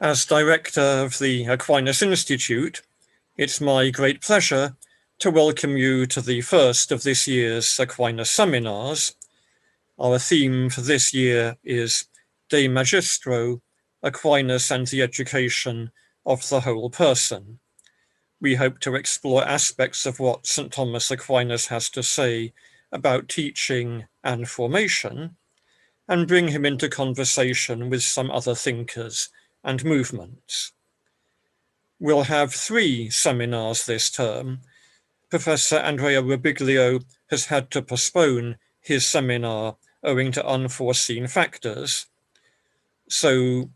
As director of the Aquinas Institute, it's my great pleasure to welcome you to the first of this year's Aquinas Seminars. Our theme for this year is De Magistro, Aquinas and the Education of the Whole Person. We hope to explore aspects of what St. Thomas Aquinas has to say about teaching and formation, and bring him into conversation with some other thinkers and movements. We'll have 3 seminars this term. Professor Andrea Robiglio has had to postpone his seminar owing to unforeseen factors. So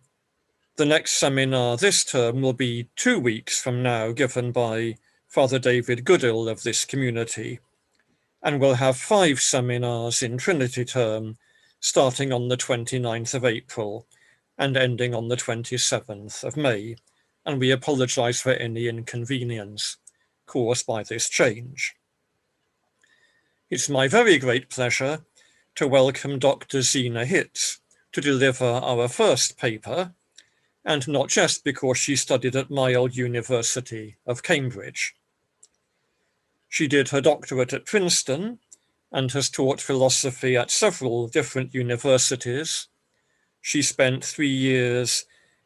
the next seminar this term will be 2 weeks from now, given by Father David Goodall of this community. And we'll have 5 seminars in Trinity term, starting on the 29th of April and ending on the 27th of May. And we apologize for any inconvenience caused by this change. It's my very great pleasure to welcome Dr. Zena Hitz to deliver our first paper, and not just because she studied at my old University of Cambridge. She did her doctorate at Princeton and has taught philosophy at several different universities. She spent 3 years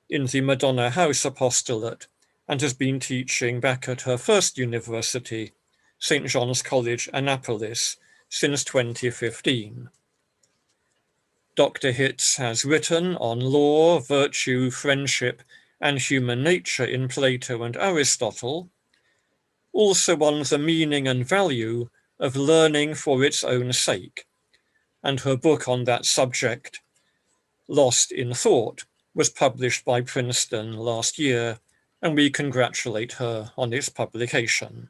in the Madonna House Apostolate and has been teaching back at her first university, St. John's College, Annapolis, since 2015. Dr. Hitz has written on law, virtue, friendship, and human nature in Plato and Aristotle, also on the meaning and value of learning for its own sake, and her book on that subject, Lost in Thought, was published by Princeton last year, and we congratulate her on its publication.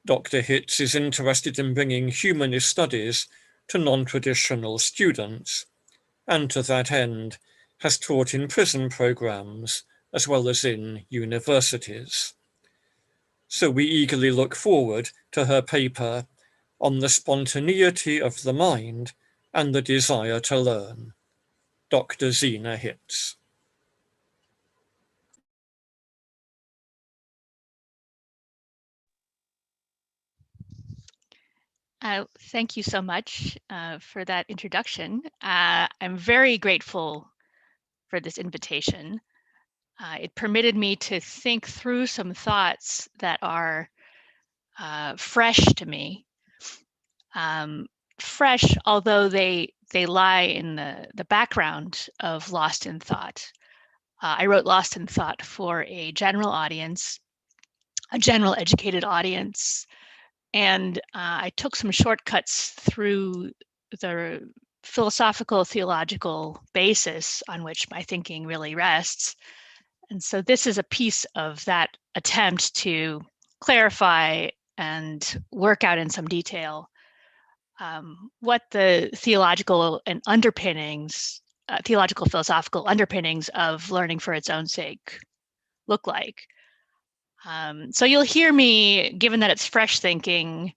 Dr. Hitz is interested in bringing humanist studies to non-traditional students, and to that end has taught in prison programs as well as in universities. So we eagerly look forward to her paper on the spontaneity of the mind and the desire to learn. Dr. Zena Hitz. Thank you so much for that introduction. I'm very grateful for this invitation. It permitted me to think through some thoughts that are fresh to me. Fresh, although they lie in the background of Lost in Thought. I wrote Lost in Thought for a general audience, a general educated audience, and I took some shortcuts through the philosophical, theological basis on which my thinking really rests. And so this is a piece of that attempt to clarify and work out in some detail what the theological and underpinnings, theological philosophical underpinnings of learning for its own sake look like. So you'll hear me, given that it's fresh thinking,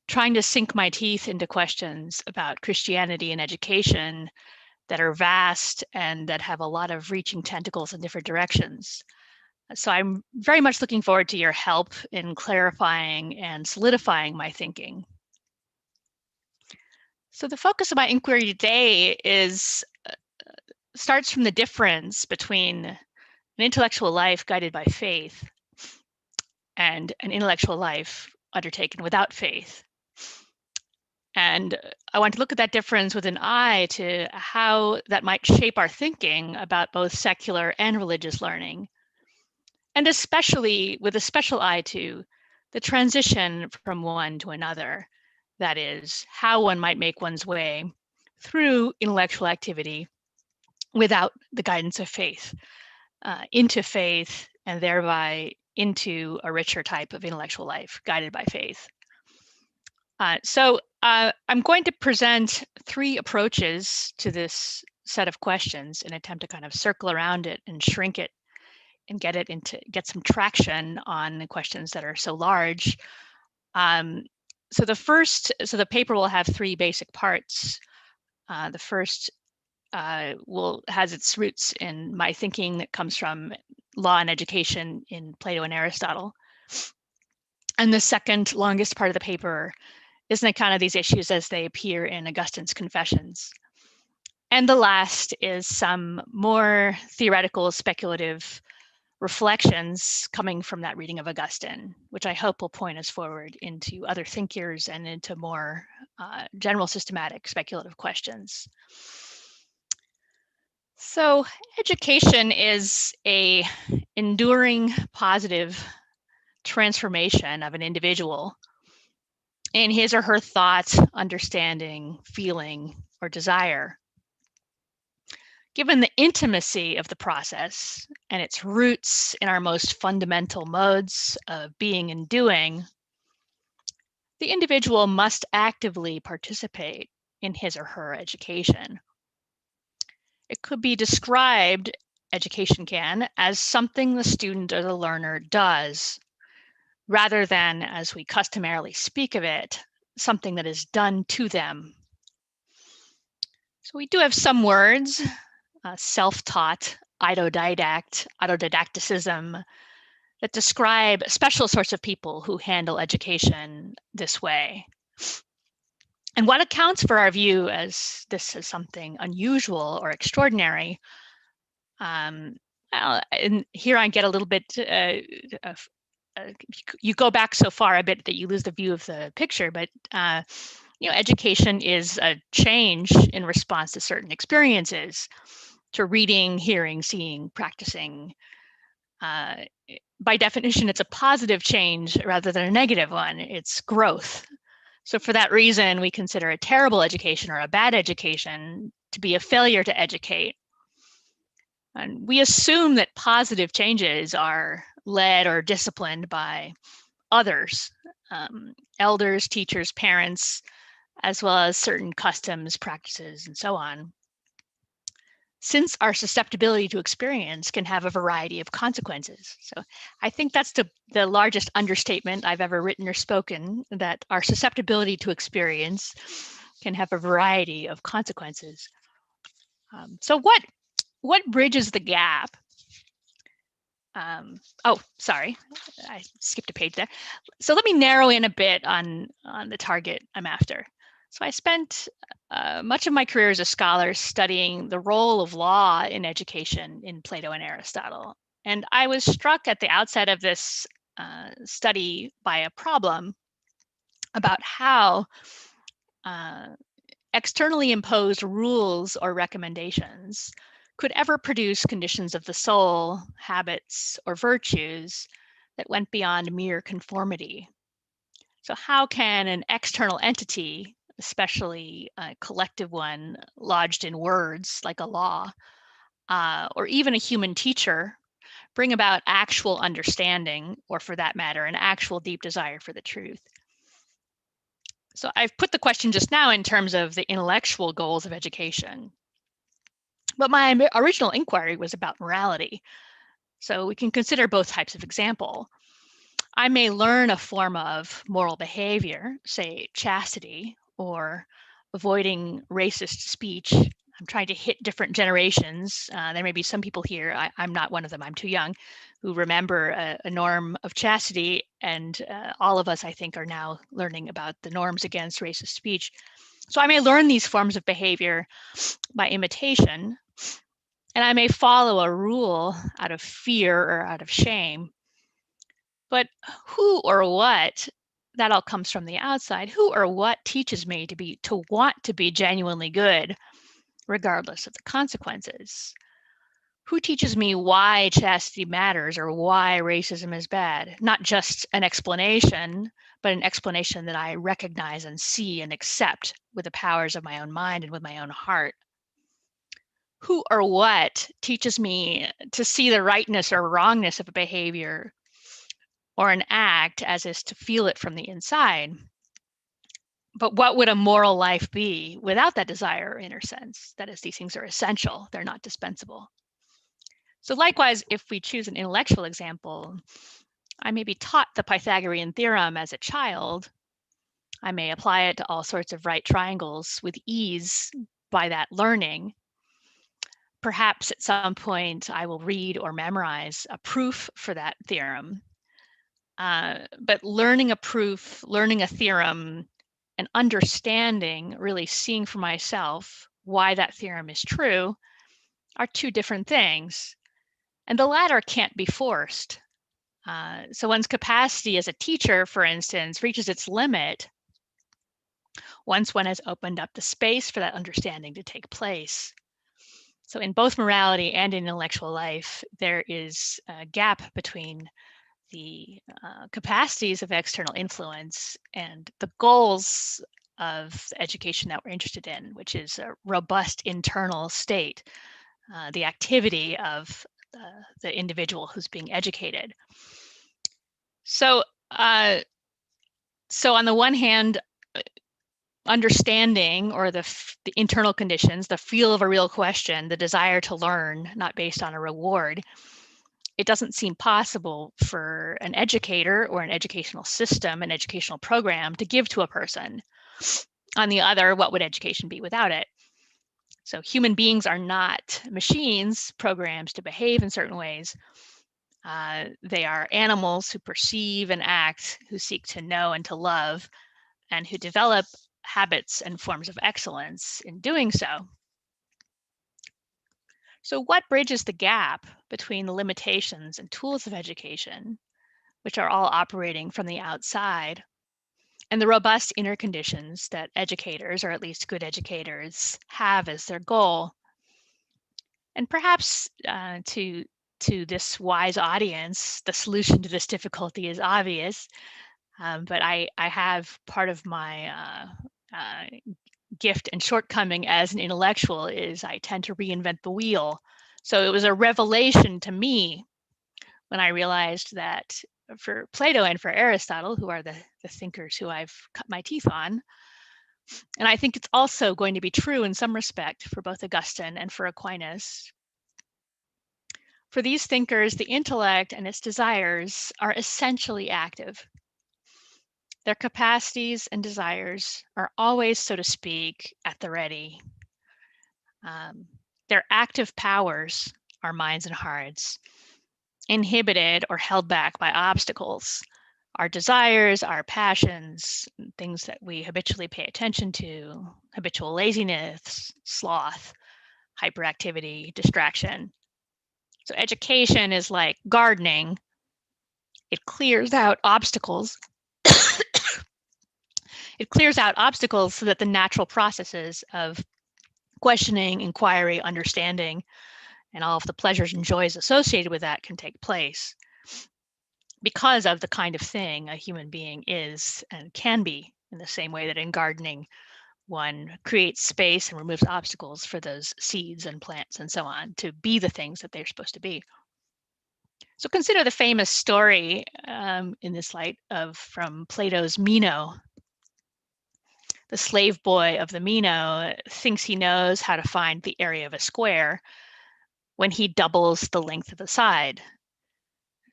trying to sink my teeth into questions about Christianity and education that are vast and that have a lot of reaching tentacles in different directions. So I'm very much looking forward to your help in clarifying and solidifying my thinking. So the focus of my inquiry today starts from the difference between an intellectual life guided by faith and an intellectual life undertaken without faith. And I want to look at that difference with an eye to how that might shape our thinking about both secular and religious learning, and especially with a special eye to the transition from one to another. That is, how one might make one's way through intellectual activity without the guidance of faith, into faith, and thereby into a richer type of intellectual life guided by faith. So I'm going to present 3 approaches to this set of questions in an attempt to kind of circle around it and shrink it and get some traction on the questions that are so large. So the paper will have 3 basic parts. The first has its roots in my thinking that comes from law and education in Plato and Aristotle. And the second longest part of the paper is an account of these issues as they appear in Augustine's Confessions. And the last is some more theoretical, speculative reflections coming from that reading of Augustine, which I hope will point us forward into other thinkers and into more general systematic speculative questions. So education is an enduring positive transformation of an individual in his or her thought, understanding, feeling, or desire. Given the intimacy of the process and its roots in our most fundamental modes of being and doing, the individual must actively participate in his or her education. It could be described, education can, as something the student or the learner does, rather than, as we customarily speak of it, something that is done to them. So we do have some words, self-taught, autodidacticism, that describe special sorts of people who handle education this way. And what accounts for our view as this is something unusual or extraordinary, and here I get a little bit, you go back so far a bit that you lose the view of the picture, but education is a change in response to certain experiences, to reading, hearing, seeing, practicing. By definition, it's a positive change rather than a negative one. It's growth. So for that reason, we consider a terrible education or a bad education to be a failure to educate. And we assume that positive changes are led or disciplined by others, elders, teachers, parents, as well as certain customs, practices, and so on. Since our susceptibility to experience can have a variety of consequences. So I think that's the largest understatement I've ever written or spoken, that our susceptibility to experience can have a variety of consequences. So what bridges the gap? Oh, sorry, I skipped a page there. So let me narrow in a bit on the target I'm after. So I spent much of my career as a scholar studying the role of law in education in Plato and Aristotle. And I was struck at the outset of this study by a problem about how externally imposed rules or recommendations could ever produce conditions of the soul, habits, or virtues that went beyond mere conformity. So how can an external entity, especially a collective one lodged in words like a law, or even a human teacher, bring about actual understanding, or for that matter, an actual deep desire for the truth? So I've put the question just now in terms of the intellectual goals of education. But my original inquiry was about morality. So we can consider both types of example. I may learn a form of moral behavior, say chastity, or avoiding racist speech. I'm trying to hit different generations. There may be some people here, I'm not one of them, I'm too young, who remember a norm of chastity, and all of us, I think, are now learning about the norms against racist speech. So I may learn these forms of behavior by imitation, and I may follow a rule out of fear or out of shame. But who or what, that all comes from the outside, who or what teaches me to want to be genuinely good, regardless of the consequences? Who teaches me why chastity matters or why racism is bad? Not just an explanation, but an explanation that I recognize and see and accept with the powers of my own mind and with my own heart. Who or what teaches me to see the rightness or wrongness of a behavior or an act as is to feel it from the inside? But what would a moral life be without that desire or inner sense? That is, these things are essential, they're not dispensable. So likewise, if we choose an intellectual example, I may be taught the Pythagorean theorem as a child. I may apply it to all sorts of right triangles with ease by that learning. Perhaps at some point I will read or memorize a proof for that theorem. But learning a proof, learning a theorem, and understanding, really seeing for myself why that theorem is true, are two different things. And the latter can't be forced. So one's capacity as a teacher, for instance, reaches its limit once one has opened up the space for that understanding to take place. So in both morality and in intellectual life, there is a gap between the capacities of external influence and the goals of the education that we're interested in, which is a robust internal state, the activity of the individual who's being educated. So on the one hand, understanding, or the internal conditions, the feel of a real question, the desire to learn, not based on a reward, it doesn't seem possible for an educator or an educational system, an educational program to give to a person. On the other, what would education be without it? So human beings are not machines, programs to behave in certain ways. They are animals who perceive and act, who seek to know and to love, and who develop habits and forms of excellence in doing so. So what bridges the gap between the limitations and tools of education, which are all operating from the outside, and the robust inner conditions that educators, or at least good educators, have as their goal? And perhaps to this wise audience, the solution to this difficulty is obvious, but I have part of my gift and shortcoming as an intellectual is I tend to reinvent the wheel. So it was a revelation to me when I realized that for Plato and for Aristotle, who are the thinkers who I've cut my teeth on, and I think it's also going to be true in some respect for both Augustine and for Aquinas, for these thinkers, the intellect and its desires are essentially active. Their capacities and desires are always, so to speak, at the ready. Their active powers, our minds and hearts, inhibited or held back by obstacles, our desires, our passions, things that we habitually pay attention to, habitual laziness, sloth, hyperactivity, distraction. So education is like gardening. It clears out obstacles. It clears out obstacles so that the natural processes of questioning, inquiry, understanding, and all of the pleasures and joys associated with that can take place because of the kind of thing a human being is and can be, in the same way that in gardening, one creates space and removes obstacles for those seeds and plants and so on to be the things that they're supposed to be. So consider the famous story in this light from Plato's Meno. The slave boy of the Meno thinks he knows how to find the area of a square when he doubles the length of the side.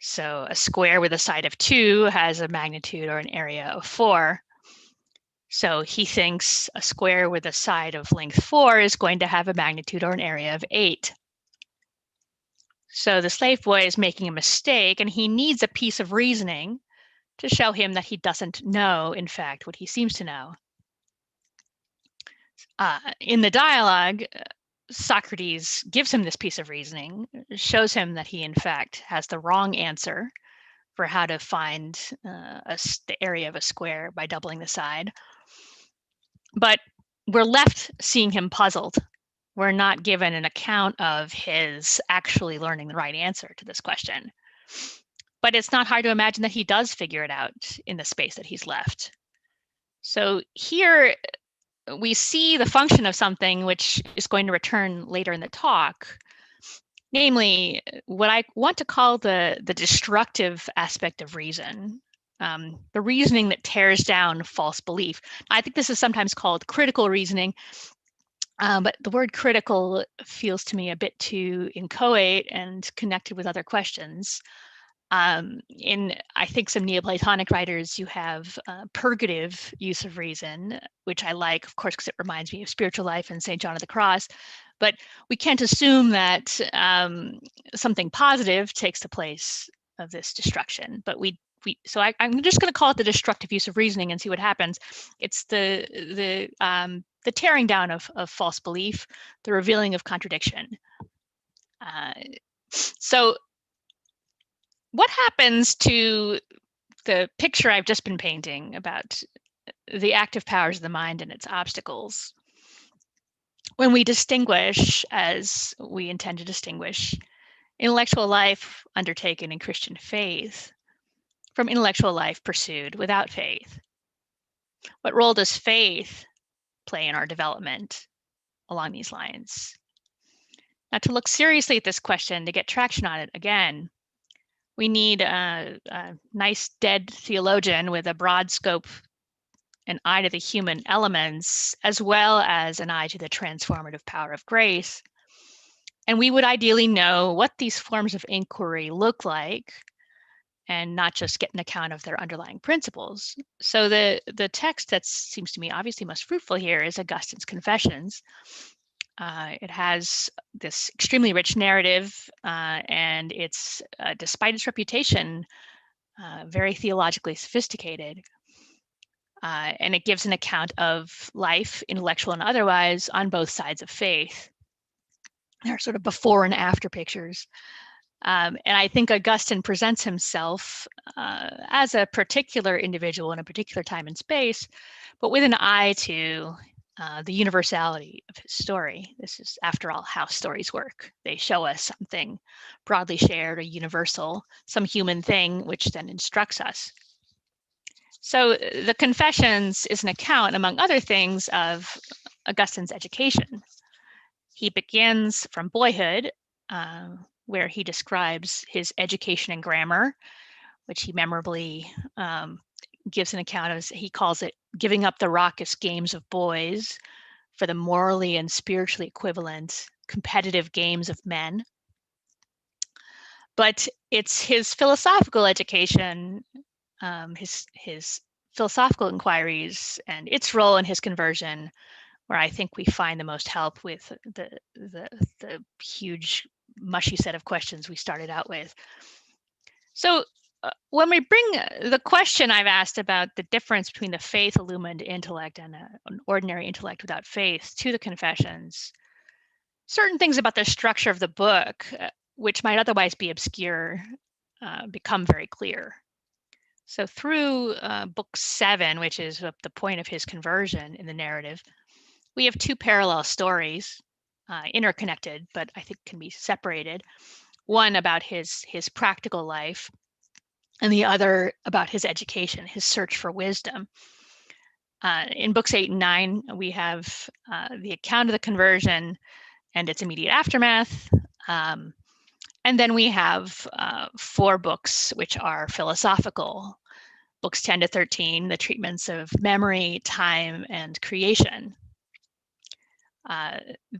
So a square with a side of 2 has a magnitude or an area of 4. So he thinks a square with a side of length 4 is going to have a magnitude or an area of 8. So the slave boy is making a mistake, and he needs a piece of reasoning to show him that he doesn't know, in fact, what he seems to know. In the dialogue, Socrates gives him this piece of reasoning, shows him that he, in fact, has the wrong answer for how to find the area of a square by doubling the side. But we're left seeing him puzzled. We're not given an account of his actually learning the right answer to this question. But it's not hard to imagine that he does figure it out in the space that he's left. So here we see the function of something which is going to return later in the talk, namely what I want to call the destructive aspect of reason, the reasoning that tears down false belief. I think this is sometimes called critical reasoning, but the word critical feels to me a bit too inchoate and connected with other questions. In, I think, some Neoplatonic writers, you have purgative use of reason, which I like, of course, because it reminds me of spiritual life and St. John of the Cross. But we can't assume that something positive takes the place of this destruction. But so I'm just going to call it the destructive use of reasoning and see what happens. It's the tearing down of false belief, the revealing of contradiction. So what happens to the picture I've just been painting about the active powers of the mind and its obstacles when we distinguish, as we intend to distinguish, intellectual life undertaken in Christian faith from intellectual life pursued without faith? What role does faith play in our development along these lines? Now, to look seriously at this question, to get traction on it again, we need a nice dead theologian with a broad scope, an eye to the human elements, as well as an eye to the transformative power of grace. And we would ideally know what these forms of inquiry look like and not just get an account of their underlying principles. So the text that seems to me obviously most fruitful here is Augustine's Confessions. It has this extremely rich narrative, and it's, despite its reputation, very theologically sophisticated. And it gives an account of life, intellectual and otherwise, on both sides of faith. There are sort of before and after pictures. And I think Augustine presents himself as a particular individual in a particular time and space, but with an eye to the universality of his story. This is, after all, how stories work. They show us something broadly shared or universal, some human thing, which then instructs us. So the Confessions is an account, among other things, of Augustine's education. He begins from boyhood, where he describes his education in grammar, which he memorably gives an account of. He calls it giving up the raucous games of boys for the morally and spiritually equivalent competitive games of men. But it's his philosophical education, his philosophical inquiries, and its role in his conversion, where I think we find the most help with the huge, mushy set of questions we started out with. So when we bring the question I've asked about the difference between the faith-illumined intellect and an ordinary intellect without faith to the Confessions, certain things about the structure of the book, which might otherwise be obscure, become very clear. So through book 7, which is the point of his conversion in the narrative, we have two parallel stories, interconnected, but I think can be separated. One about his practical life, and the other about his education, his search for wisdom. In books 8 and 9, we have the account of the conversion and its immediate aftermath. And then we have 4 books which are philosophical. Books 10 to 13, the treatments of memory, time, and creation.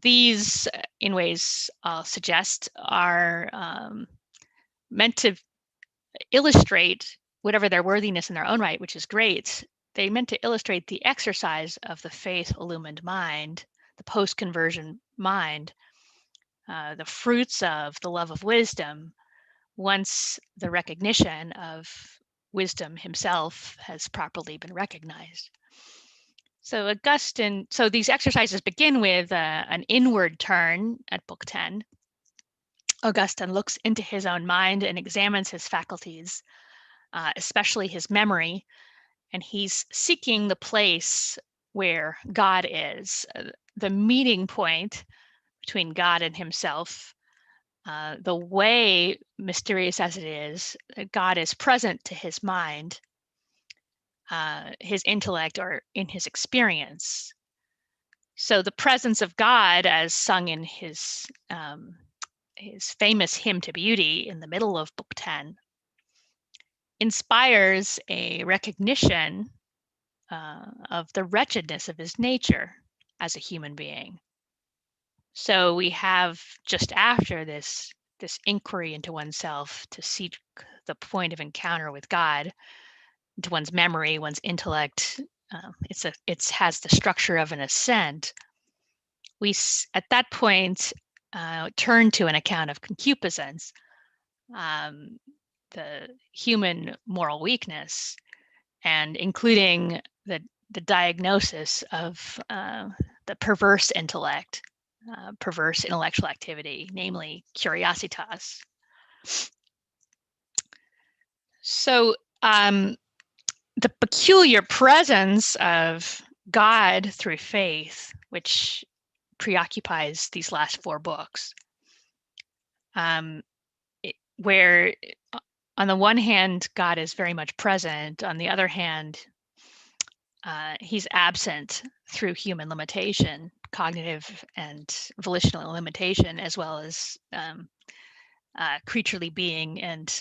These, in ways I'll suggest, are meant to illustrate, whatever their worthiness in their own right, which is great, they meant to illustrate the exercise of the faith-illumined mind, the post-conversion mind, the fruits of the love of wisdom, once the recognition of wisdom himself has properly been recognized. So so these exercises begin with an inward turn at book 10. Augustine looks into his own mind and examines his faculties, especially his memory, and he's seeking the place where God is, the meeting point between God and himself. The way, mysterious as it is, God is present to his mind, his intellect, or in his experience. So the presence of God, as sung in his famous hymn to beauty in the middle of book 10, inspires a recognition of the wretchedness of his nature as a human being. So we have, just after this inquiry into oneself to seek the point of encounter with God, into one's memory, one's intellect, it has the structure of an ascent. we at that point turn to an account of concupiscence, the human moral weakness, and including the diagnosis of the perverse intellect, perverse intellectual activity, namely curiositas. So the peculiar presence of God through faith, which preoccupies these last 4 books, where on the one hand, God is very much present. On the other hand, he's absent through human limitation, cognitive and volitional limitation, as well as creaturely being and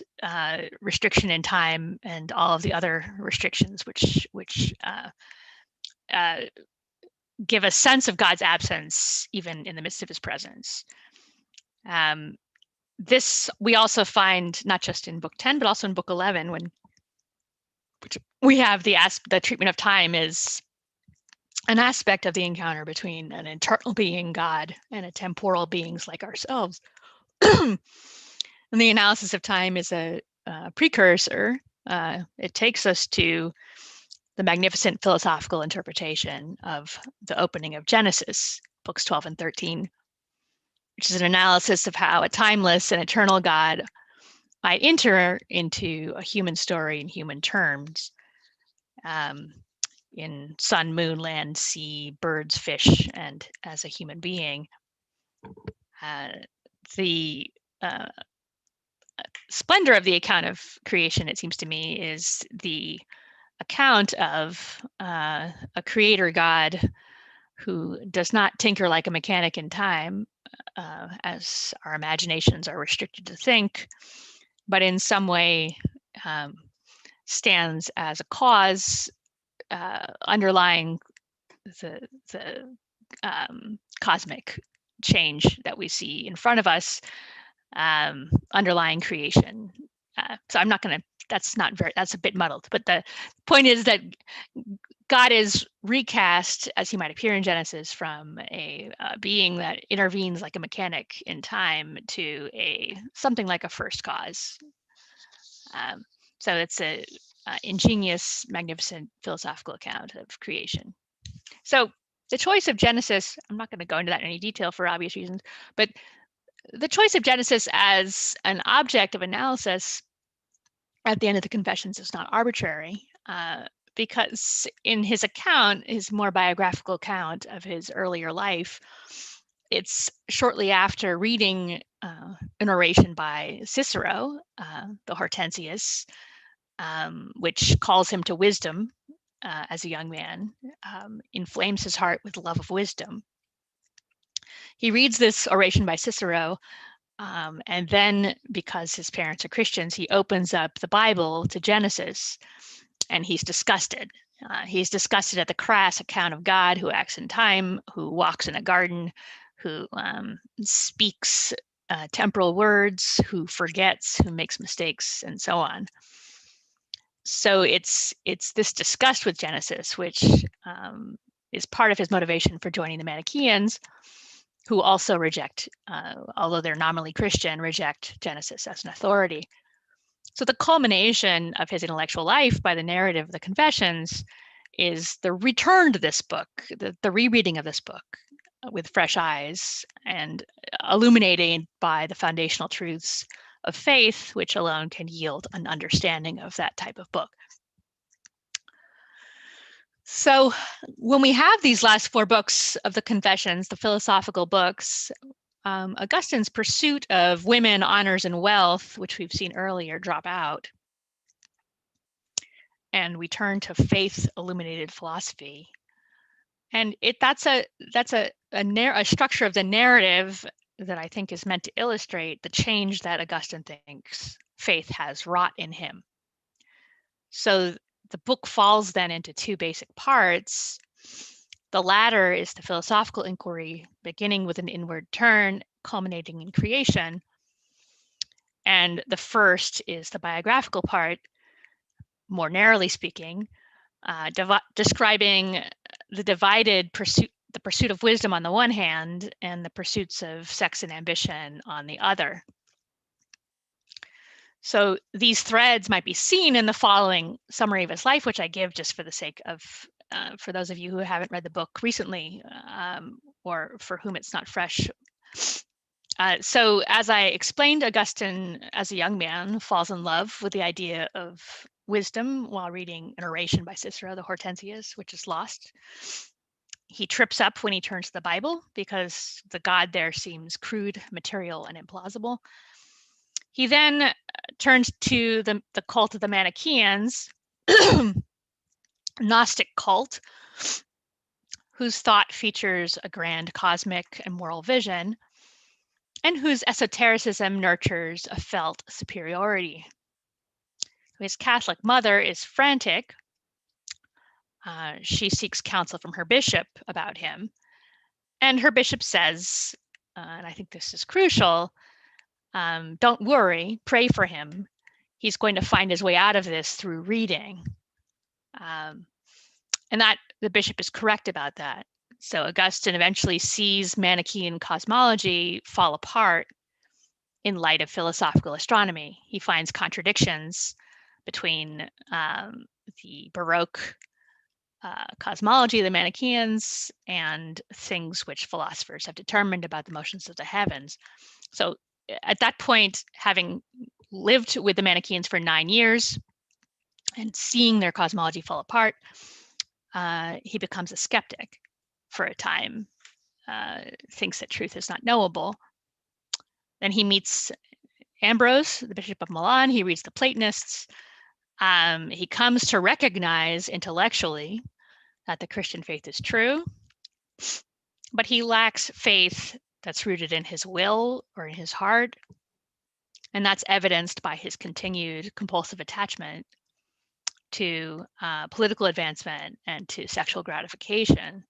restriction in time and all of the other restrictions which give a sense of God's absence even in the midst of his presence. This we also find not just in book 10, but also in book 11, when we have the treatment of time is an aspect of the encounter between an eternal being, God, and a temporal beings like ourselves. And the analysis of time is a precursor. It takes us to the magnificent philosophical interpretation of the opening of Genesis, books 12 and 13, which is an analysis of how a timeless and eternal God might enter into a human story in human terms, in sun, moon, land, sea, birds, fish, and as a human being. The splendor of the account of creation, it seems to me, is the account of a creator God who does not tinker like a mechanic in time, as our imaginations are restricted to think, but in some way stands as a cause underlying the cosmic change that we see in front of us, underlying creation. So I'm not going to, that's a bit muddled, but the point is that God is recast as he might appear in Genesis from a being that intervenes like a mechanic in time to something like a first cause. So it's a ingenious, magnificent philosophical account of creation. So the choice of Genesis, I'm not going to go into that in any detail for obvious reasons, but the choice of Genesis as an object of analysis at the end of the Confessions is not arbitrary, because in his account, his more biographical account of his earlier life, it's shortly after reading an oration by Cicero, the Hortensius, which calls him to wisdom as a young man, inflames his heart with the love of wisdom. He reads this oration by Cicero, and then, because his parents are Christians, he opens up the Bible to Genesis, and he's disgusted. He's disgusted at the crass account of God who acts in time, who walks in a garden, who speaks temporal words, who forgets, who makes mistakes, and so on. So it's this disgust with Genesis, which is part of his motivation for joining the Manichaeans, who also reject, although they're nominally Christian, reject Genesis as an authority. So the culmination of his intellectual life by the narrative of the Confessions is the return to this book, the rereading of this book with fresh eyes and illuminated by the foundational truths of faith, which alone can yield an understanding of that type of book. So when we have these last 4 books of the Confessions, the philosophical books, Augustine's pursuit of women, honors, and wealth, which we've seen earlier, drop out. And we turn to faith-illuminated philosophy. And that's a structure of the narrative that I think is meant to illustrate the change that Augustine thinks faith has wrought in him. So the book falls then into 2 basic parts. The latter is the philosophical inquiry, beginning with an inward turn, culminating in creation. And the first is the biographical part, describing the divided pursuit, the pursuit of wisdom on the one hand and the pursuits of sex and ambition on the other. So these threads might be seen in the following summary of his life, which I give just for the sake of, for those of you who haven't read the book recently, or for whom it's not fresh. So as I explained, Augustine, as a young man, falls in love with the idea of wisdom while reading an oration by Cicero, the Hortensias, which is lost. He trips up when he turns to the Bible because the God there seems crude, material, and implausible. He then turns to the cult of the Manichaeans, Gnostic cult, whose thought features a grand cosmic and moral vision, and whose esotericism nurtures a felt superiority. His Catholic mother is frantic. She seeks counsel from her bishop about him, and her bishop says, and I think this is crucial, don't worry, pray for him. He's going to find his way out of this through reading. And that the bishop is correct about that. So Augustine eventually sees Manichaean cosmology fall apart in light of philosophical astronomy. He finds contradictions between the Baroque cosmology of the Manichaeans and things which philosophers have determined about the motions of the heavens. So at that point, having lived with the Manichaeans for 9 years and seeing their cosmology fall apart, he becomes a skeptic for a time, thinks that truth is not knowable. Then he meets Ambrose, the Bishop of Milan. He reads the Platonists. He comes to recognize intellectually that the Christian faith is true, but he lacks faith that's rooted in his will or in his heart. And that's evidenced by his continued compulsive attachment to political advancement and to sexual gratification.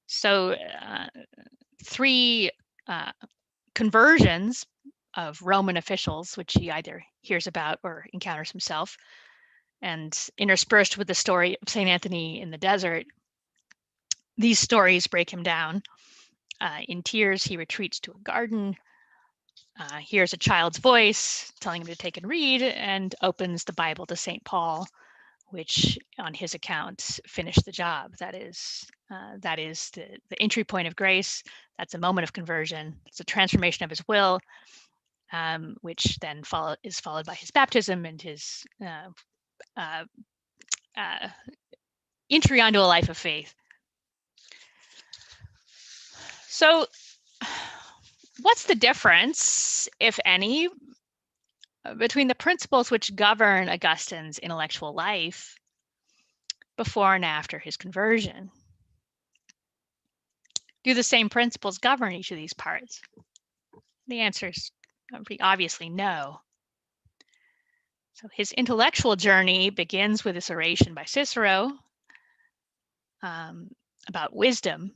So 3 conversions of Roman officials, which he either hears about or encounters himself, and interspersed with the story of St. Anthony in the desert, these stories break him down. In tears, he retreats to a garden, hears a child's voice telling him to take and read, and opens the Bible to St. Paul, which on his account finished the job. That is the entry point of grace. That's a moment of conversion. It's a transformation of his will, which then is followed by his baptism and his entry onto a life of faith. So what's the difference, if any, between the principles which govern Augustine's intellectual life before and after his conversion? Do the same principles govern each of these parts? The answer is pretty obviously no. So his intellectual journey begins with this oration by Cicero about wisdom,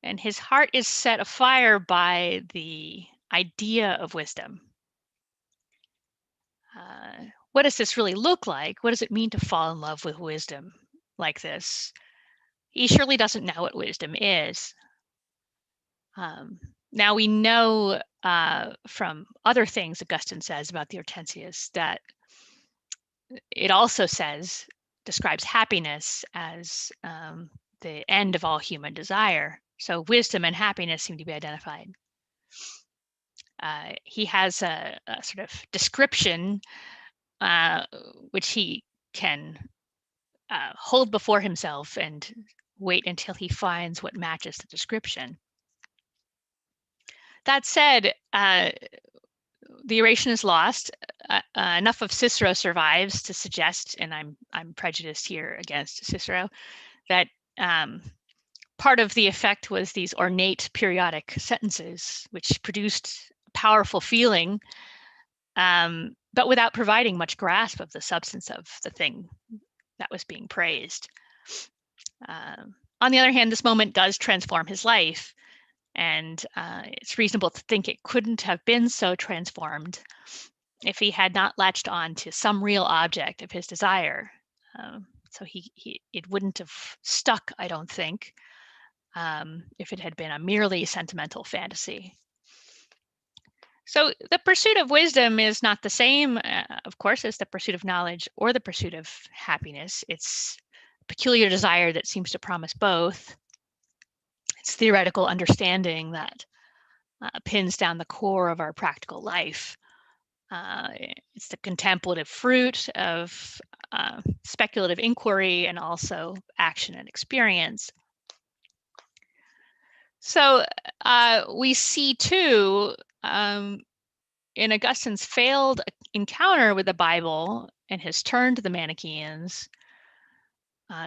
and his heart is set afire by the idea of wisdom. What does this really look like? What does it mean to fall in love with wisdom like this? He surely doesn't know what wisdom is. Now we know from other things Augustine says about the Hortensias that it also describes happiness as the end of all human desire. So wisdom and happiness seem to be identified. He has a sort of description which he can hold before himself and wait until he finds what matches the description. That said, the oration is lost. Enough of Cicero survives to suggest, and I'm prejudiced here against Cicero, that part of the effect was these ornate periodic sentences, which produced powerful feeling, but without providing much grasp of the substance of the thing that was being praised. On the other hand, this moment does transform his life, and it's reasonable to think it couldn't have been so transformed if he had not latched on to some real object of his desire. So it wouldn't have stuck, I don't think, if it had been a merely sentimental fantasy. So the pursuit of wisdom is not the same, of course, as the pursuit of knowledge or the pursuit of happiness. It's a peculiar desire that seems to promise both. It's theoretical understanding that pins down the core of our practical life. It's the contemplative fruit of speculative inquiry and also action and experience. So we see too, in Augustine's failed encounter with the Bible and his turn to the Manichaeans,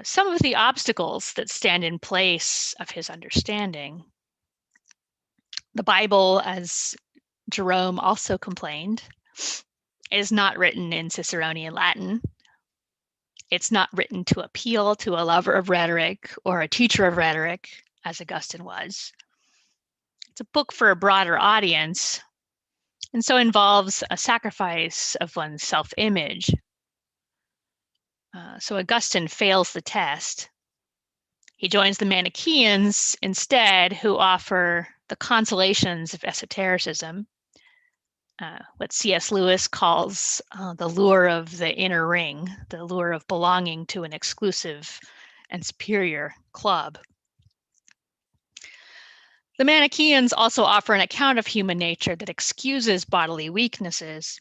some of the obstacles that stand in place of his understanding. The Bible, as Jerome also complained, is not written in Ciceronian Latin. It's not written to appeal to a lover of rhetoric or a teacher of rhetoric, as Augustine was. It's a book for a broader audience, and so involves a sacrifice of one's self-image. So Augustine fails the test. He joins the Manichaeans instead, who offer the consolations of esotericism, what C.S. Lewis calls the lure of the inner ring, the lure of belonging to an exclusive and superior club. The Manichaeans also offer an account of human nature that excuses bodily weaknesses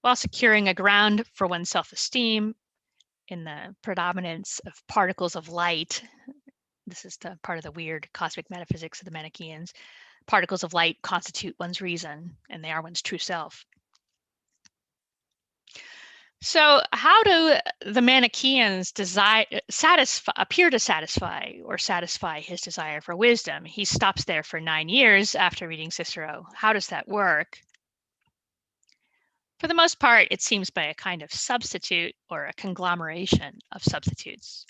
while securing a ground for one's self-esteem in the predominance of particles of light. This is the part of the weird cosmic metaphysics of the Manichaeans. Particles of light constitute one's reason, and they are one's true self. So how do the Manichaeans appear to satisfy his desire for wisdom? He stops there for 9 years after reading Cicero. How does that work? For the most part, it seems by a kind of substitute or a conglomeration of substitutes.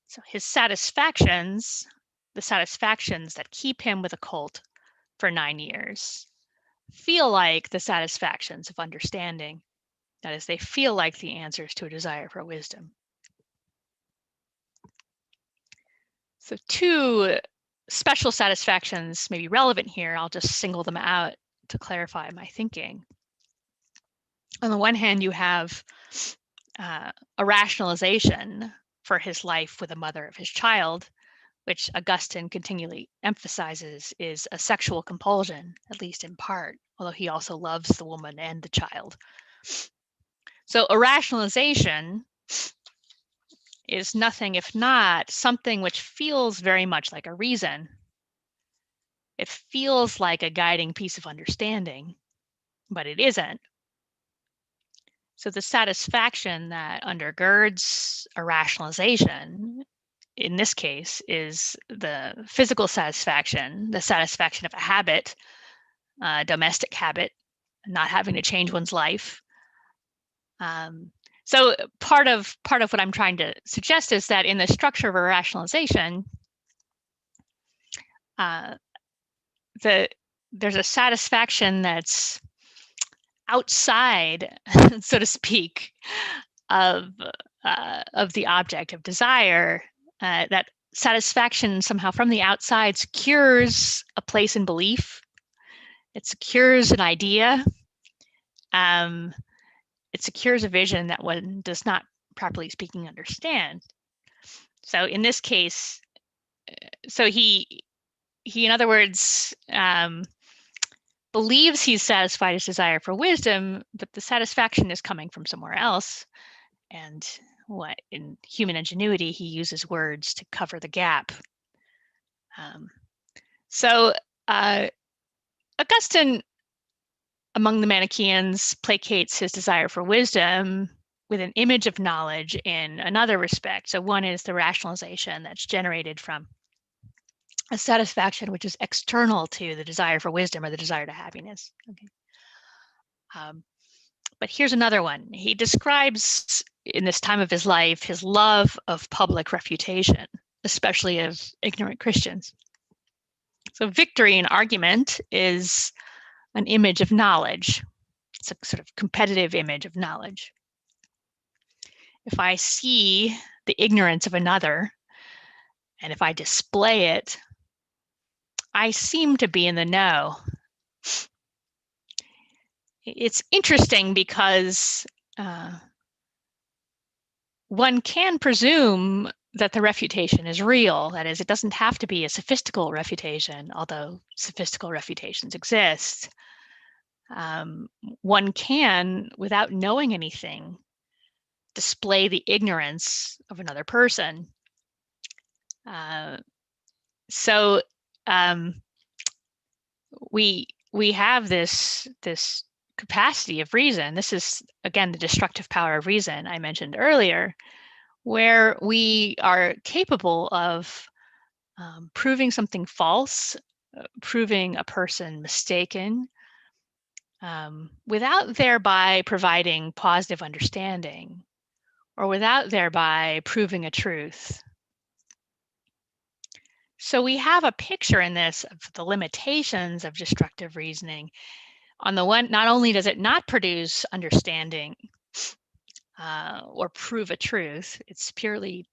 So his satisfactions, the satisfactions that keep him with a cult for 9 years, feel like the satisfactions of understanding. That is, they feel like the answers to a desire for wisdom. So 2 special satisfactions may be relevant here. I'll just single them out to clarify my thinking. On the one hand, you have a rationalization for his life with the mother of his child, which Augustine continually emphasizes is a sexual compulsion, at least in part, although he also loves the woman and the child. So a rationalization is nothing if not something which feels very much like a reason. It feels like a guiding piece of understanding, but it isn't. So the satisfaction that undergirds a rationalization, in this case, is the physical satisfaction, the satisfaction of a habit, a domestic habit, not having to change one's life. So part of what I'm trying to suggest is that in the structure of a rationalization, there's a satisfaction that's outside, so to speak, of the object of desire. That satisfaction somehow from the outside secures a place in belief. It secures an idea. It secures a vision that one does not, properly speaking, understand. So in this case, so he in other words, believes he's satisfied his desire for wisdom, but the satisfaction is coming from somewhere else. And what in human ingenuity, he uses words to cover the gap. So Augustine, among the Manichaeans, placates his desire for wisdom with an image of knowledge in another respect. So one is the rationalization that's generated from a satisfaction which is external to the desire for wisdom or the desire to happiness. Okay. But here's another one. He describes in this time of his life his love of public refutation, especially of ignorant Christians. So victory in argument is an image of knowledge. It's a sort of competitive image of knowledge. If I see the ignorance of another And if I display it, I seem to be in the know. It's interesting because one can presume that the refutation is real. That is, it doesn't have to be a sophistical refutation, although sophistical refutations exist. One can, without knowing anything, display the ignorance of another person. So we have this capacity of reason. This is, again, the destructive power of reason I mentioned earlier, where we are capable of proving something false, proving a person mistaken, without thereby providing positive understanding, or without thereby proving a truth. So we have a picture in this of the limitations of destructive reasoning. On the one, not only does it not produce understanding or prove a truth, it's purely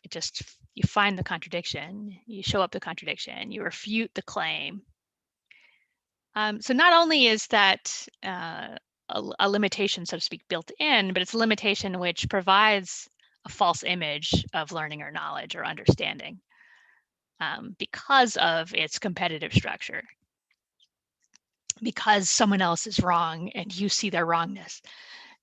just you find the contradiction, you show up the contradiction, you refute the claim. So not only is that a limitation, so to speak, built in, but it's a limitation which provides a false image of learning or knowledge or understanding because of its competitive structure. Because someone else is wrong and you see their wrongness,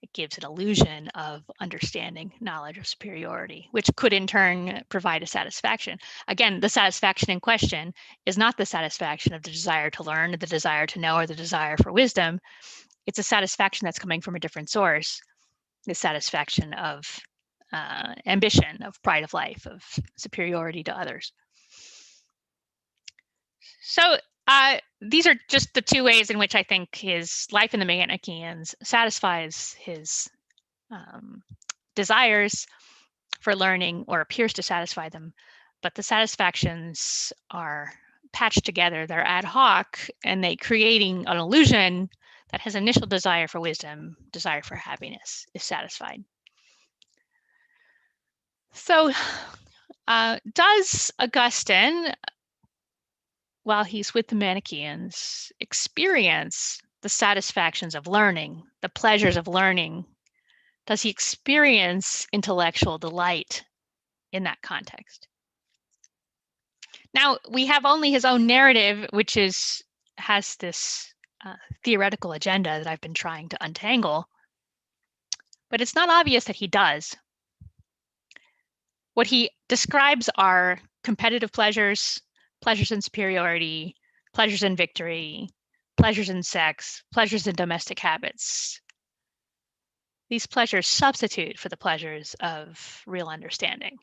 it gives an illusion of understanding, knowledge, or superiority, which could in turn provide a satisfaction. Again, the satisfaction in question is not the satisfaction of the desire to learn, or the desire to know, or the desire for wisdom. It's a satisfaction that's coming from a different source, the satisfaction of ambition, of pride of life, of superiority to others. So these are just the two ways in which I think his life in the Manichaeans satisfies his desires for learning, or appears to satisfy them, but the satisfactions are patched together, they're ad hoc, and they creating an illusion that his initial desire for wisdom, desire for happiness is satisfied. So does Augustine, while he's with the Manichaeans, experience the satisfactions of learning, the pleasures of learning? Does he experience intellectual delight in that context? Now, we have only his own narrative, which has this theoretical agenda that I've been trying to untangle, but it's not obvious that he does. What he describes are competitive pleasures, pleasures in superiority, pleasures in victory, pleasures in sex, pleasures in domestic habits. These pleasures substitute for the pleasures of real understanding,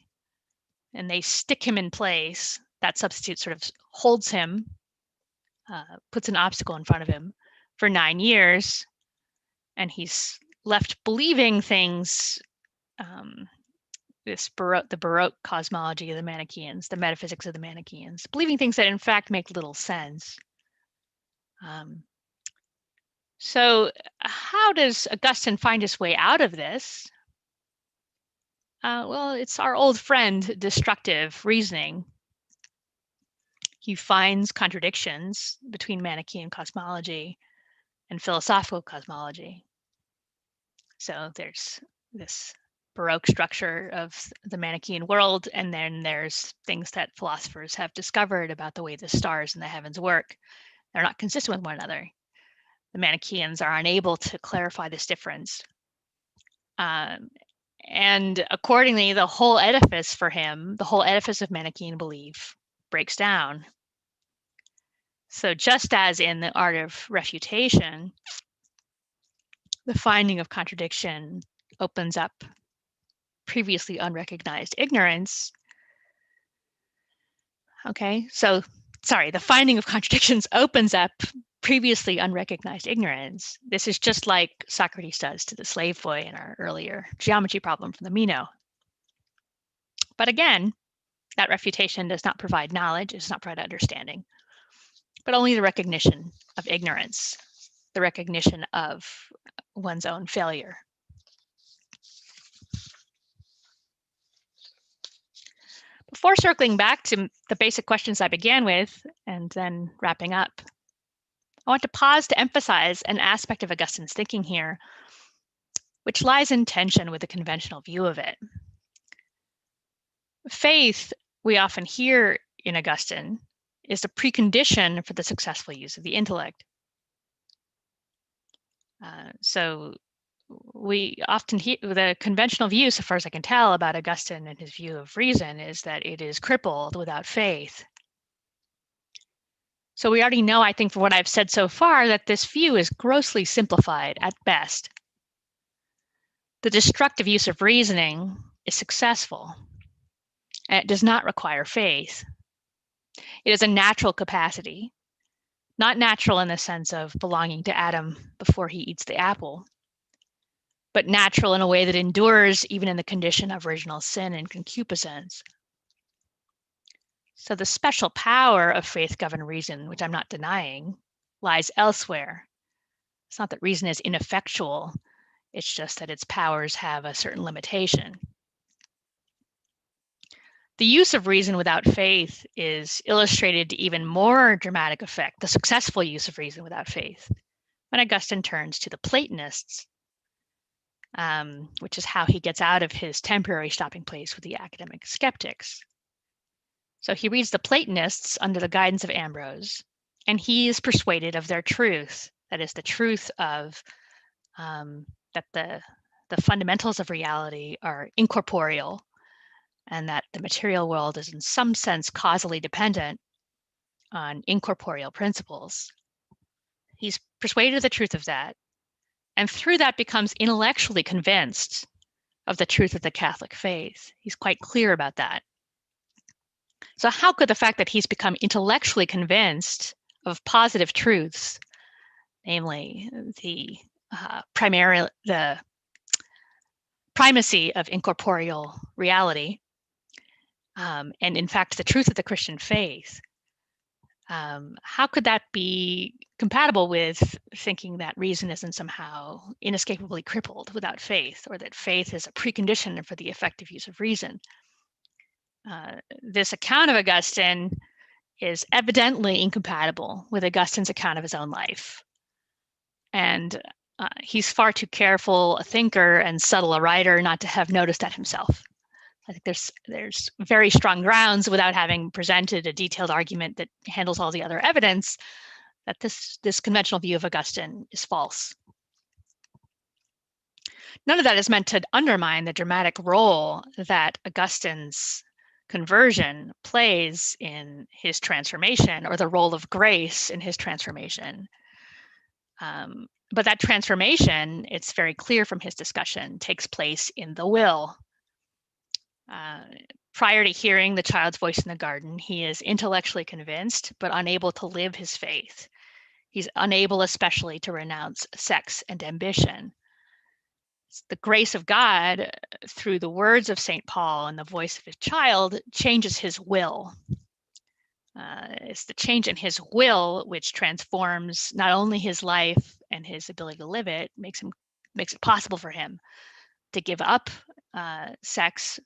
and they stick him in place. That substitute sort of holds him, puts an obstacle in front of him for 9 years, and he's left believing things, the Baroque cosmology of the Manichaeans, the metaphysics of the Manichaeans, believing things that in fact make little sense. So how does Augustine find his way out of this? Well, it's our old friend, destructive reasoning. He finds contradictions between Manichaean cosmology and philosophical cosmology. So there's this Baroque structure of the Manichaean world, and then there's things that philosophers have discovered about the way the stars in the heavens work. They're not consistent with one another. The Manichaeans are unable to clarify this difference. And accordingly, the whole edifice for him, the whole edifice of Manichaean belief, breaks down. So just as in the art of refutation, the finding of contradiction opens up previously unrecognized ignorance. Okay, so sorry, the finding of contradictions opens up previously unrecognized ignorance. This is just like Socrates does to the slave boy in our earlier geometry problem from the Meno. But again, that refutation does not provide knowledge, it does not provide understanding, but only the recognition of ignorance, the recognition of one's own failure. before circling back to the basic questions I began with and then wrapping up, I want to pause to emphasize an aspect of Augustine's thinking here, which lies in tension with the conventional view of it. Faith, we often hear in Augustine, is the precondition for the successful use of the intellect. So we often hear the conventional view, so far as I can tell, about Augustine and his view of reason is that it is crippled without faith. So we already know, I think, from what I've said so far, that this view is grossly simplified at best. The destructive use of reasoning is successful, and it does not require faith. It is a natural capacity, not natural in the sense of belonging to Adam before he eats the apple, but natural in a way that endures even in the condition of original sin and concupiscence. So the special power of faith-governed reason, which I'm not denying, lies elsewhere. It's not that reason is ineffectual, it's just that its powers have a certain limitation. The use of reason without faith is illustrated to even more dramatic effect, the successful use of reason without faith, when Augustine turns to the Platonists, which is how he gets out of his temporary stopping place with the academic skeptics. So he reads the Platonists under the guidance of Ambrose, and he is persuaded of their truth. That is, the truth of that the fundamentals of reality are incorporeal, and that the material world is in some sense causally dependent on incorporeal principles. He's persuaded of the truth of that, and through that becomes intellectually convinced of the truth of the Catholic faith. He's quite clear about that. So how could the fact that he's become intellectually convinced of positive truths, namely the primacy of incorporeal reality, and in fact the truth of the Christian faith, how could that be compatible with thinking that reason isn't somehow inescapably crippled without faith, or that faith is a precondition for the effective use of reason? This account of Augustine is evidently incompatible with Augustine's account of his own life. And he's far too careful a thinker and subtle a writer not to have noticed that himself. I think there's very strong grounds, without having presented a detailed argument that handles all the other evidence, that this conventional view of Augustine is false. None of that is meant to undermine the dramatic role that Augustine's conversion plays in his transformation, or the role of grace in his transformation. But that transformation, it's very clear from his discussion, takes place in the will. Prior to hearing the child's voice in the garden, he is intellectually convinced, but unable to live his faith. He's unable especially to renounce sex and ambition. The grace of God, through the words of St. Paul and the voice of his child, changes his will. It's the change in his will which transforms not only his life and his ability to live it, makes it possible for him to give up sex,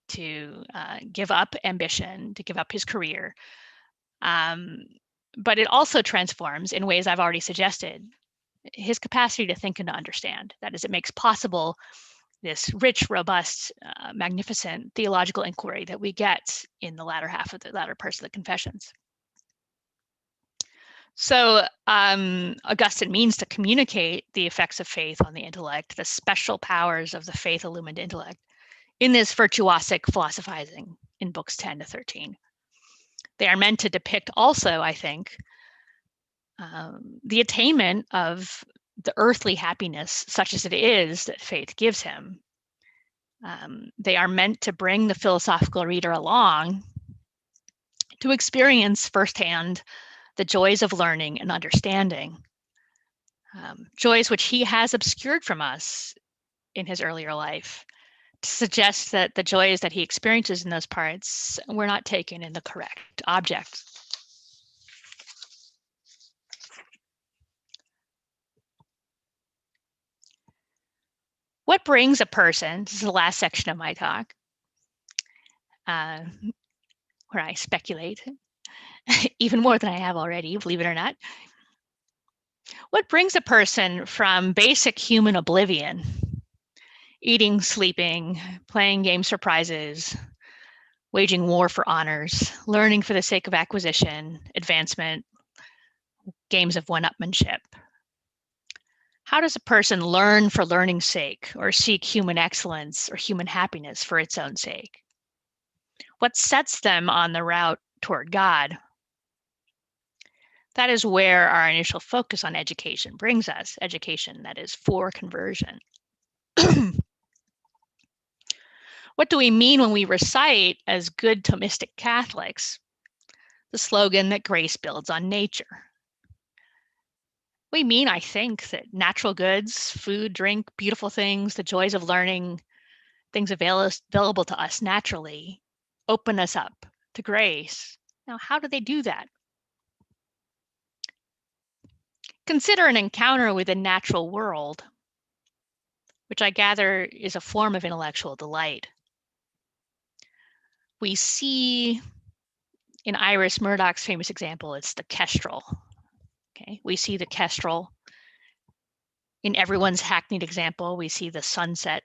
to give up ambition, to give up his career. But it also transforms, in ways I've already suggested, his capacity to think and to understand. That is, it makes possible this rich, robust, magnificent theological inquiry that we get in the latter parts of the Confessions. So Augustine means to communicate the effects of faith on the intellect, the special powers of the faith-illumined intellect, in this virtuosic philosophizing in books 10 to 13. They are meant to depict also, I think, the attainment of the earthly happiness, such as it is, that faith gives him. They are meant to bring the philosophical reader along to experience firsthand the joys of learning and understanding, joys which he has obscured from us in his earlier life, to suggest that the joys that he experiences in those parts were not taken in the correct object. What brings a person, this is the last section of my talk, where I speculate even more than I have already, believe it or not. What brings a person from basic human oblivion, eating, sleeping, playing games for prizes, waging war for honors, learning for the sake of acquisition, advancement, games of one-upmanship? How does a person learn for learning's sake, or seek human excellence or human happiness for its own sake? What sets them on the route toward God? That is where our initial focus on education brings us, education that is for conversion. What do we mean when we recite, as good Thomistic Catholics, the slogan that grace builds on nature? We mean, I think, that natural goods, food, drink, beautiful things, the joys of learning, things available to us naturally, open us up to grace. Now, how do they do that? Consider an encounter with the natural world, which I gather is a form of intellectual delight. We see, in Iris Murdoch's famous example, it's the kestrel. Okay, we see the kestrel. In everyone's hackneyed example, we see the sunset.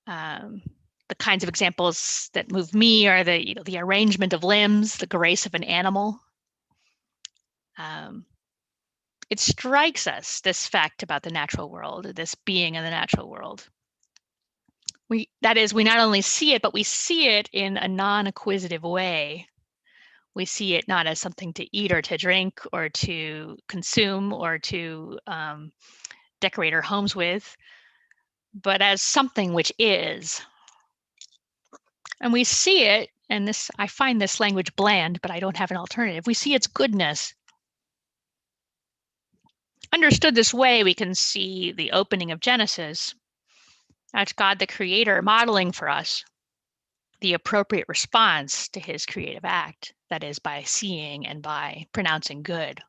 The kinds of examples that move me are the arrangement of limbs, the grace of an animal. It strikes us, this fact about the natural world, this being in the natural world. That is, we not only see it, but we see it in a non-acquisitive way. We see it not as something to eat or to drink or to consume or to decorate our homes with, but as something which is. And we see it, and this, I find this language bland, but I don't have an alternative. We see its goodness. Understood this way, we can see the opening of Genesis as God the Creator modeling for us the appropriate response to his creative act, that is, by seeing and by pronouncing good.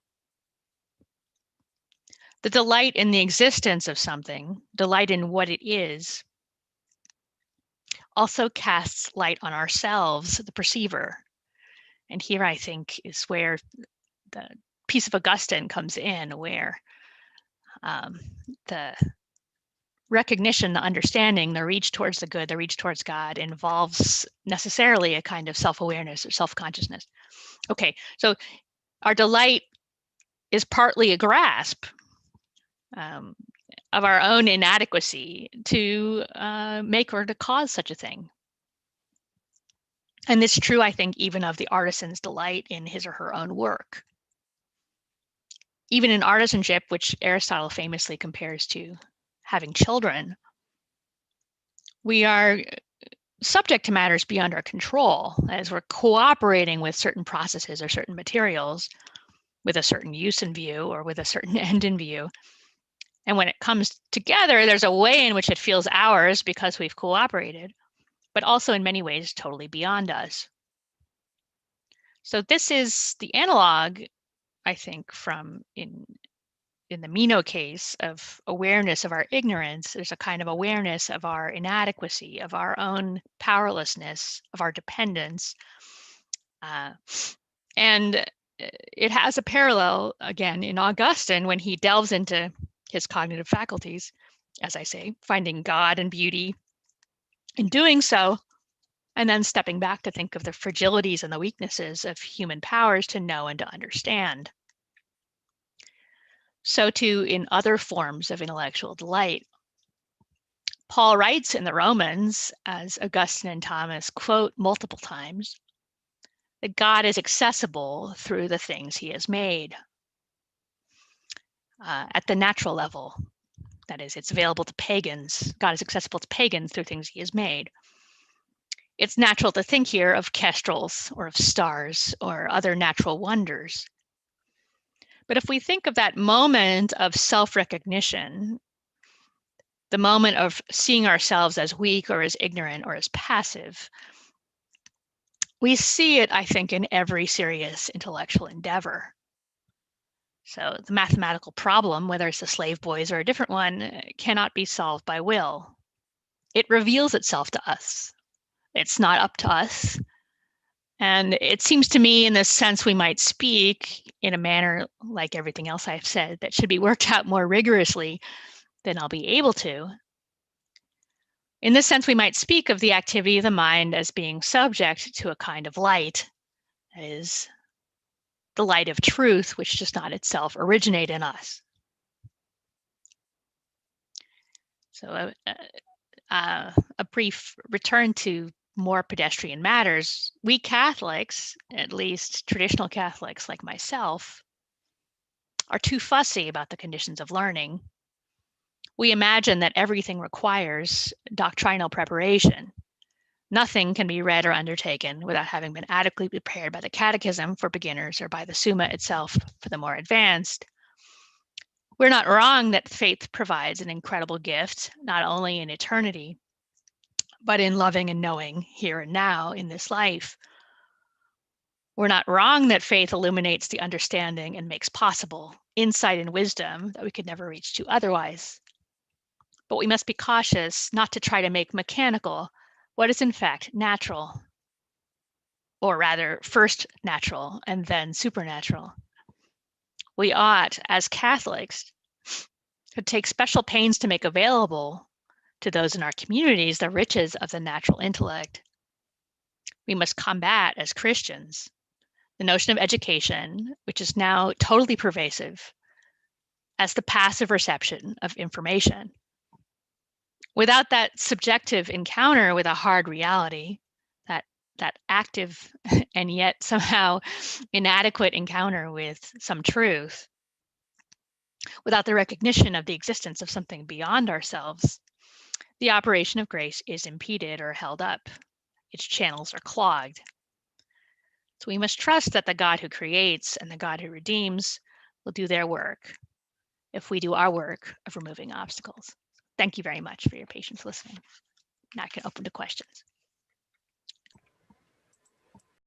The delight in the existence of something, delight in what it is, also casts light on ourselves, the perceiver. And here I think is where the piece of Augustine comes in, where the recognition, the understanding, the reach towards the good, the reach towards God involves necessarily a kind of self-awareness or self-consciousness. Okay, so our delight is partly a grasp of our own inadequacy to make or to cause such a thing. And this is true, I think, even of the artisan's delight in his or her own work. Even in artisanship, which Aristotle famously compares to having children, we are subject to matters beyond our control, as we're cooperating with certain processes or certain materials with a certain use in view or with a certain end in view. And when it comes together, there's a way in which it feels ours because we've cooperated, but also in many ways totally beyond us. So this is the analog, I think, from in the Meno case of awareness of our ignorance. There's a kind of awareness of our inadequacy, of our own powerlessness, of our dependence. And it has a parallel, again, in Augustine when he delves into his cognitive faculties, as I say, finding God and beauty in doing so, and then stepping back to think of the fragilities and the weaknesses of human powers to know and to understand. So too in other forms of intellectual delight. Paul writes in the Romans, as Augustine and Thomas quote multiple times, that God is accessible through the things he has made. At the natural level, that is, it's available to pagans. God is accessible to pagans through things he has made. It's natural to think here of kestrels or of stars or other natural wonders. But if we think of that moment of self-recognition, the moment of seeing ourselves as weak or as ignorant or as passive, we see it, I think, in every serious intellectual endeavor. So the mathematical problem, whether it's the slave boys or a different one, cannot be solved by will. It reveals itself to us. It's not up to us And it seems to me, in this sense, we might speak in a manner like everything else I've said that should be worked out more rigorously than I'll be able to. In this sense, we might speak of the activity of the mind as being subject to a kind of light, that is, the light of truth, which does not itself originate in us. So a brief return to more pedestrian matters. We Catholics, at least traditional Catholics like myself, are too fussy about the conditions of learning. We imagine that everything requires doctrinal preparation. Nothing can be read or undertaken without having been adequately prepared by the Catechism for beginners or by the Summa itself for the more advanced. We're not wrong that faith provides an incredible gift, not only in eternity, but in loving and knowing here and now in this life. We're not wrong that faith illuminates the understanding and makes possible insight and wisdom that we could never reach to otherwise. But we must be cautious not to try to make mechanical what is in fact natural, or rather first natural and then supernatural. We ought, as Catholics, to take special pains to make available to those in our communities the riches of the natural intellect. We must combat, as Christians, the notion of education, which is now totally pervasive, as the passive reception of information. Without that subjective encounter with a hard reality, that active and yet somehow inadequate encounter with some truth, without the recognition of the existence of something beyond ourselves, the operation of grace is impeded or held up. Its channels are clogged. So we must trust that the God who creates and the God who redeems will do their work if we do our work of removing obstacles. Thank you very much for your patience listening. Now I can open to questions.